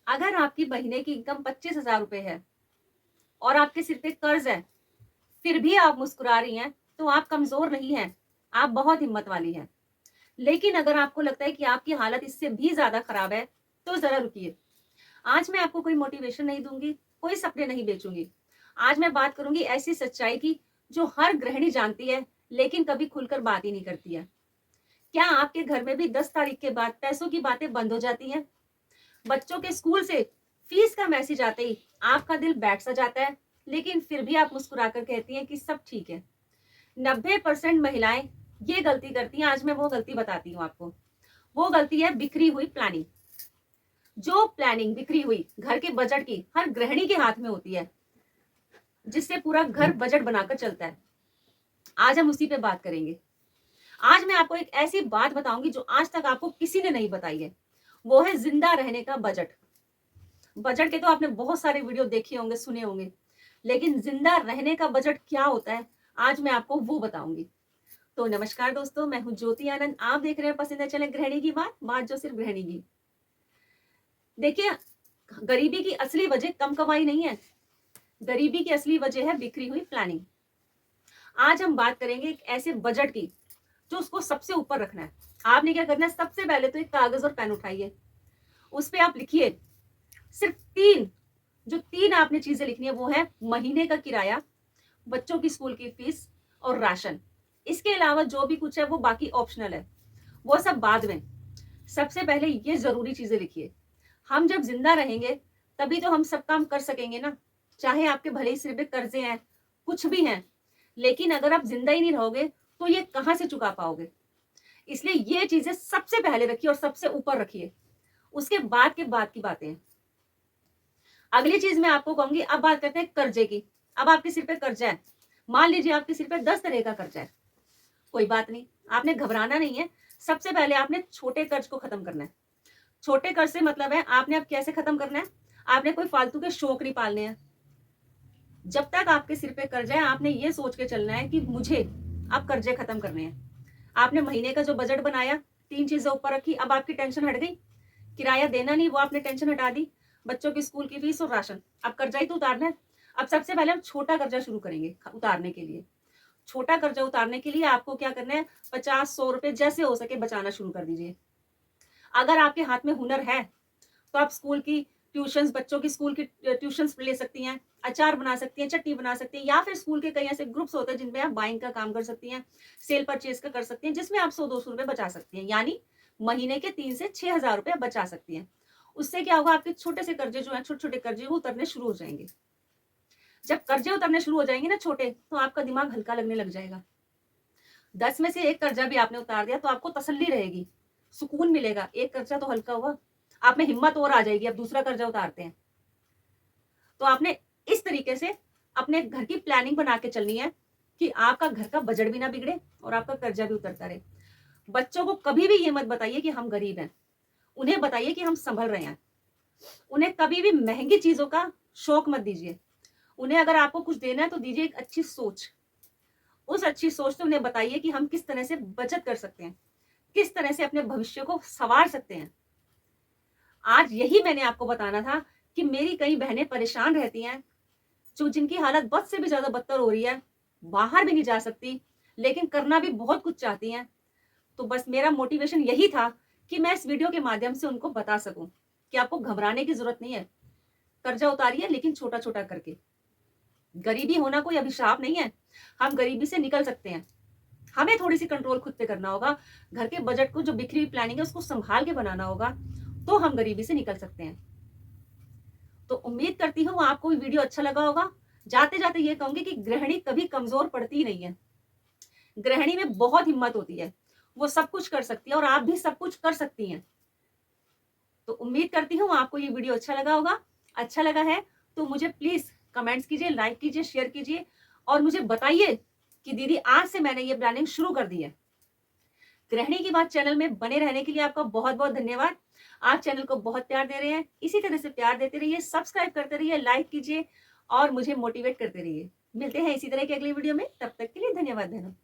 अगर आपकी महीने की इनकम 25,000 रुपए है और आपके सिर पे कर्ज है, फिर भी आप मुस्कुरा रही हैं, तो आप कमजोर नहीं हैं, आप बहुत हिम्मत वाली हैं। लेकिन अगर आपको लगता है कि आपकी हालत इससे भी ज्यादा खराब है, तो जरा रुकिए। आज मैं आपको कोई मोटिवेशन नहीं दूंगी, कोई सपने नहीं बेचूंगी। आज मैं बात करूंगी ऐसी सच्चाई की जो हर गृहिणी जानती है, लेकिन कभी खुलकर बात ही नहीं करती है। क्या आपके घर में भी 10 तारीख के बाद पैसों की बातें बंद हो जाती हैं? बच्चों के स्कूल से फीस का मैसेज आते ही आपका दिल बैठ सा जाता है, लेकिन फिर भी आप मुस्कुराकर कहती हैं कि सब ठीक है। 90% महिलाएं ये गलती करती हैं। आज मैं वो गलती बताती हूँ आपको। वो गलती है बिखरी हुई प्लानिंग। जो प्लानिंग बिखरी हुई घर के बजट की हर गृहिणी के हाथ में होती है, जिससे पूरा घर बजट बनाकर चलता है। आज हम उसी पे बात करेंगे। आज मैं आपको एक ऐसी बात बताऊंगी जो आज तक आपको किसी ने नहीं बताई है। वो है जिंदा रहने का बजट। बजट के तो आपने बहुत सारे वीडियो देखे होंगे, सुने होंगे, लेकिन जिंदा रहने का बजट क्या होता है, आज मैं आपको वो बताऊंगी। तो नमस्कार दोस्तों, मैं हूं ज्योति आनंद। आप देख रहे हैं पसंद है चले गृहिणी की बात, बात जो सिर्फ गृहिणी की। देखिए, गरीबी की असली वजह कम कमाई नहीं है। गरीबी की असली वजह है बिखरी हुई प्लानिंग। आज हम बात करेंगे एक ऐसे बजट की जो उसको सबसे ऊपर रखना है। आपने क्या करना है, सबसे पहले तो एक कागज और पेन उठाइए, उस पे आप लिखिए सिर्फ तीन आपने चीजें लिखनी है। वो है महीने का किराया, बच्चों की स्कूल की फीस और राशन। इसके अलावा जो भी कुछ है वो बाकी ऑप्शनल है, वो सब बाद में। सबसे पहले ये जरूरी चीजें लिखिए। हम जब जिंदा रहेंगे तभी तो हम सब काम कर सकेंगे ना। चाहे आपके भले ही सिर पे कर्जे हैं, कुछ भी हैं, लेकिन अगर आप जिंदा ही नहीं रहोगे तो ये कहां से चुका पाओगे। इसलिए ये चीजें सबसे पहले रखिए और सबसे ऊपर रखिए। उसके बाद के बाद की बातें हैं। अगली चीज मैं आपको कहूंगी, अब बात करते हैं कर्जे की। अब आपके सिर पे कर्जा है, मान लीजिए आपके सिर पे 10 तरह का कर्जा है। कोई बात नहीं, आपने घबराना नहीं है। सबसे पहले आपने छोटे कर्ज को खत्म करना है। छोटे कर्ज से मतलब है आपने अब कैसे खत्म करना है, आपने कोई फालतू के शौक नहीं पालने हैं। जब तक आपके सिर पे कर्जा है, आपने ये सोच के चलना है कि मुझे अब कर्जे खत्म करने हैं। आपने महीने का जो बजट बनाया, 3 चीजें ऊपर रखी, अब आपकी टेंशन हट गई। किराया देना नहीं, वो आपने टेंशन हटा दी। बच्चों की स्कूल की फीस और राशन, अब कर्जा ही तो उतारना है। अब सबसे पहले हम छोटा कर्जा शुरू करेंगे उतारने के लिए। छोटा कर्जा उतारने के लिए आपको क्या करना है, 50-100 रुपए जैसे हो सके बचाना शुरू कर दीजिए। अगर आपके हाथ में हुनर है तो आप स्कूल की ट्यूशंस, बच्चों की स्कूल की ट्यूशंस ले सकती हैं, अचार बना सकती हैं, चटनी बना सकती हैं, या फिर स्कूल के कई ऐसे ग्रुप्स होते हैं जिनमें आप बाइंग का काम कर सकती हैं, सेल परचेज का कर सकती हैं, जिसमें आप 100-200 रुपए बचा सकती हैं। यानी महीने के 3 से 6 हजार रुपए बचा सकती हैं। उससे क्या होगा, आपके छोटे से कर्जे जो है, छोटे छोटे कर्जे वो उतरने शुरू हो जाएंगे। जब कर्जे उतरने शुरू हो जाएंगे ना छोटे, तो आपका दिमाग हल्का लगने लग जाएगा। 10 में से एक कर्जा भी आपने उतार दिया तो आपको तसल्ली रहेगी, सुकून मिलेगा, एक कर्जा तो हल्का हुआ। आप में हिम्मत और आ जाएगी, अब दूसरा कर्जा उतारते हैं। तो आपने इस तरीके से अपने घर की प्लानिंग बना के चलनी है कि आपका घर का बजट भी ना बिगड़े और आपका कर्जा भी उतरता रहे। बच्चों को कभी भी ये मत बताइए कि हम गरीब हैं, उन्हें बताइए कि हम संभल रहे हैं। उन्हें कभी भी महंगी चीजों का शौक मत दीजिए। उन्हें अगर आपको कुछ देना है तो दीजिए एक अच्छी सोच। उस अच्छी सोच से उन्हें बताइए कि हम किस तरह से बचत कर सकते हैं, किस तरह से अपने भविष्य को संवार सकते हैं। आज यही मैंने आपको बताना था कि मेरी कई बहनें परेशान रहती हैं, जो जिनकी हालत बद से भी ज्यादा बदतर हो रही है, बाहर भी नहीं जा सकती, लेकिन करना भी बहुत कुछ चाहती हैं। तो बस मेरा मोटिवेशन यही था कि मैं इस वीडियो के माध्यम से उनको बता सकूं कि आपको घबराने की जरूरत नहीं है। कर्जा उतारिए, लेकिन छोटा छोटा करके। गरीबी होना कोई अभिशाप नहीं है, हम गरीबी से निकल सकते हैं। हमें थोड़ी सी कंट्रोल खुद पे करना होगा। घर के बजट को, जो बिखरी हुई प्लानिंग है, उसको संभाल के बनाना होगा, तो हम गरीबी से निकल सकते हैं। तो उम्मीद करती हूँ आपको ये वीडियो अच्छा लगा होगा। जाते जाते ये कहूंगी कि गृहिणी कभी कमजोर पड़ती नहीं है। गृहिणी में बहुत हिम्मत होती है, वो सब कुछ कर सकती है और आप भी सब कुछ कर सकती हैं। तो उम्मीद करती हूँ आपको ये वीडियो अच्छा लगा होगा। अच्छा लगा है तो मुझे प्लीज कमेंट्स कीजिए, लाइक कीजिए, शेयर कीजिए और मुझे बताइए कि दीदी आज से मैंने ये प्लानिंग शुरू कर दी है। गृहिणी की बात चैनल में बने रहने के लिए आपका बहुत बहुत धन्यवाद। आप चैनल को बहुत प्यार दे रहे हैं, इसी तरह से प्यार देते रहिए, सब्सक्राइब करते रहिए, लाइक कीजिए और मुझे मोटिवेट करते रहिए। मिलते हैं इसी तरह की अगली वीडियो में, तब तक के लिए धन्यवाद।